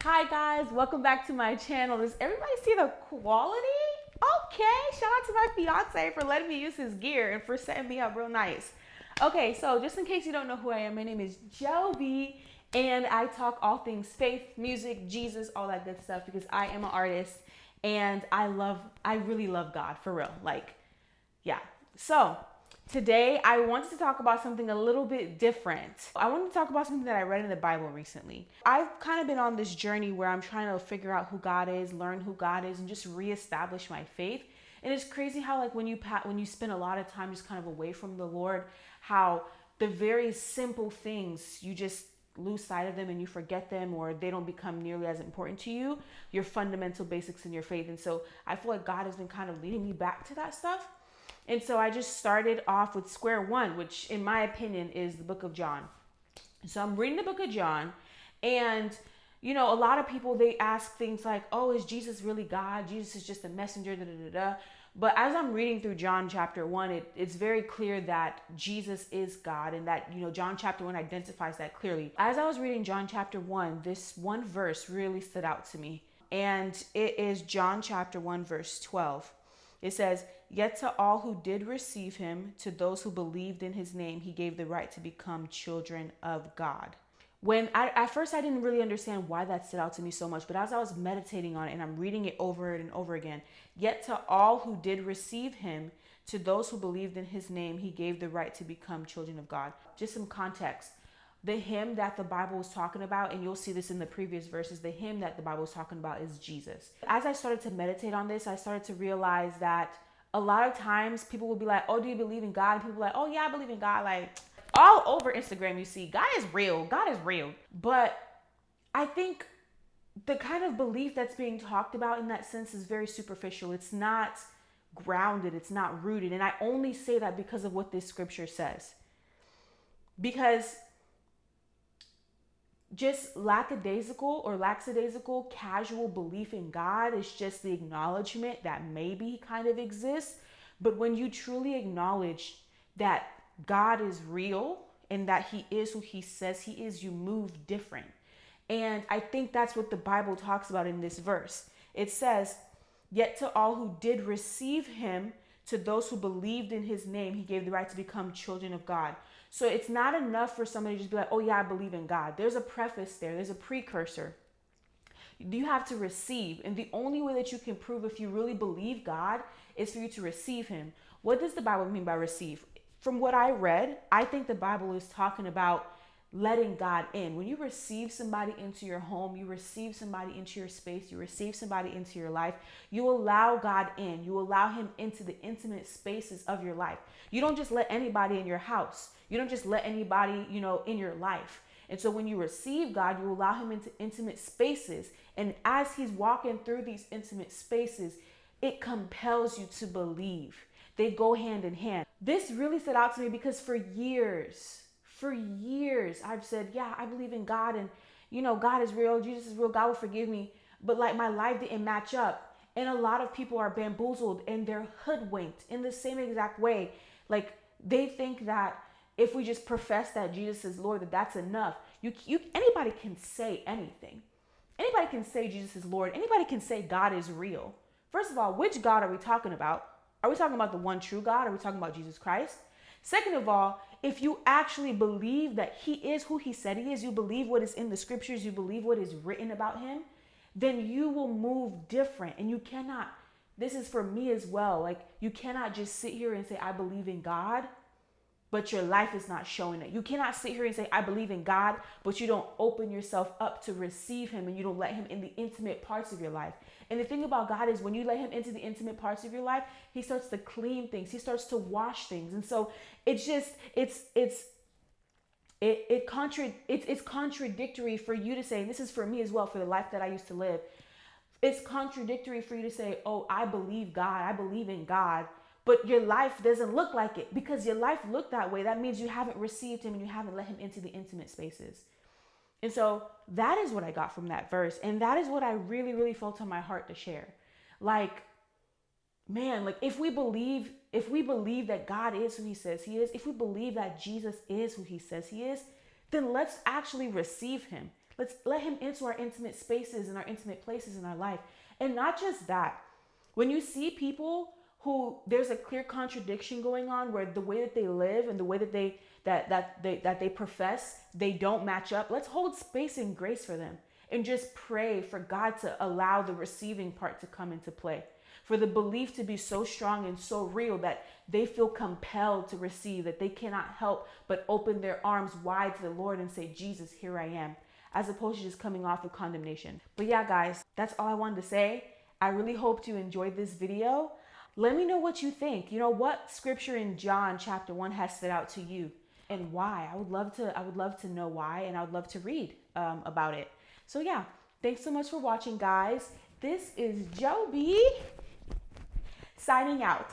Hi guys, welcome back to my channel. Does everybody see the quality? Okay, shout out to my fiance for letting me use his gear and for setting me up real nice. Okay, so just in case you don't know who I am, my name is Jobi and I talk all things faith, music, Jesus, all that good stuff because I am an artist and I really love God for real. Yeah. So today I wanted to talk about something a little bit different. I wanted to talk about something that I read in the Bible recently. I've kind of been on this journey where I'm trying to figure out who God is, learn who God is, and just reestablish my faith. And it's crazy how when you spend a lot of time just kind of away from the Lord, how the very simple things you just lose sight of them and you forget them or they don't become nearly as important to you, your fundamental basics in your faith. And so I feel like God has been kind of leading me back to that stuff. And so I just started off with square one, which in my opinion is the book of John. So I'm reading the book of John, and a lot of people they ask things like, "Oh, is Jesus really God? Jesus is just a messenger." Da, da, da, da. But as I'm reading through John chapter 1, it's very clear that Jesus is God and that, John chapter 1 identifies that clearly. As I was reading John chapter 1, this one verse really stood out to me. And it is John chapter 1, verse 12. It says, "Yet to all who did receive him, to those who believed in his name, he gave the right to become children of God." At first I didn't really understand why that stood out to me so much, but as I was meditating on it and I'm reading it over and over again, yet to all who did receive him, to those who believed in his name, he gave the right to become children of God. Just some context. The him that the Bible was talking about, and you'll see this in the previous verses, the him that the Bible was talking about is Jesus. As I started to meditate on this, I started to realize that a lot of times people will be like, "Oh, do you believe in God?" And people are like, "Oh yeah, I believe in God." Like all over Instagram, you see, God is real. God is real. But I think the kind of belief that's being talked about in that sense is very superficial. It's not grounded, it's not rooted. And I only say that because of what this scripture says. Because just lackadaisical casual belief in God is just the acknowledgement that maybe he kind of exists. But when you truly acknowledge that God is real and that he is who he says he is, you move different. And I think that's what the Bible talks about in this verse. It says, "Yet to all who did receive him, to those who believed in his name, he gave the right to become children of God." So it's not enough for somebody to just be like, "Oh yeah, I believe in God." There's a preface there. There's a precursor. You have to receive. And the only way that you can prove if you really believe God is for you to receive him. What does the Bible mean by receive? From what I read, I think the Bible is talking about letting God in. When you receive somebody into your home, you receive somebody into your space, you receive somebody into your life, you allow God in. You allow him into the intimate spaces of your life. You don't just let anybody in your house. You don't just let anybody, in your life. And so when you receive God, you allow him into intimate spaces. And as he's walking through these intimate spaces, it compels you to believe. They go hand in hand. This really stood out to me because for years, I've said, yeah, I believe in God and, God is real. Jesus is real. God will forgive me. But like my life didn't match up. And a lot of people are bamboozled and they're hoodwinked in the same exact way. Like they think that if we just profess that Jesus is Lord, that's enough. Anybody can say anything. Anybody can say Jesus is Lord. Anybody can say God is real. First of all, which God are we talking about? Are we talking about the one true God? Are we talking about Jesus Christ? Second of all, if you actually believe that he is who he said he is, you believe what is in the scriptures, you believe what is written about him, then you will move different. And you cannot, this is for me as well, like you cannot just sit here and say, I believe in God, but your life is not showing it. You cannot sit here and say, I believe in God, but you don't open yourself up to receive him and you don't let him in the intimate parts of your life. And the thing about God is when you let him into the intimate parts of your life, he starts to clean things. He starts to wash things. And so it's contradictory for you to say, and this is for me as well, for the life that I used to live. It's contradictory for you to say, oh, I believe God, I believe in God, but your life doesn't look like it. Because your life looked that way, that means you haven't received him and you haven't let him into the intimate spaces. And so that is what I got from that verse. And that is what I really, really felt on my heart to share. Like, man, like if we believe that God is who he says he is, if we believe that Jesus is who he says he is, then let's actually receive him. Let's let him into our intimate spaces and our intimate places in our life. And not just that, when you see people who there's a clear contradiction going on, where the way that they live and the way that they profess, they don't match up, let's hold space and grace for them and just pray for God to allow the receiving part to come into play, for the belief to be so strong and so real that they feel compelled to receive, that they cannot help but open their arms wide to the Lord and say, Jesus, here I am, as opposed to just coming off with condemnation. But yeah, guys, that's all I wanted to say. I really hope you enjoyed this video. Let me know what you think. You know, what scripture in John chapter 1 has stood out to you and why? I would love to know why, and I would love to read about it. So yeah, thanks so much for watching, guys. This is Jobi signing out.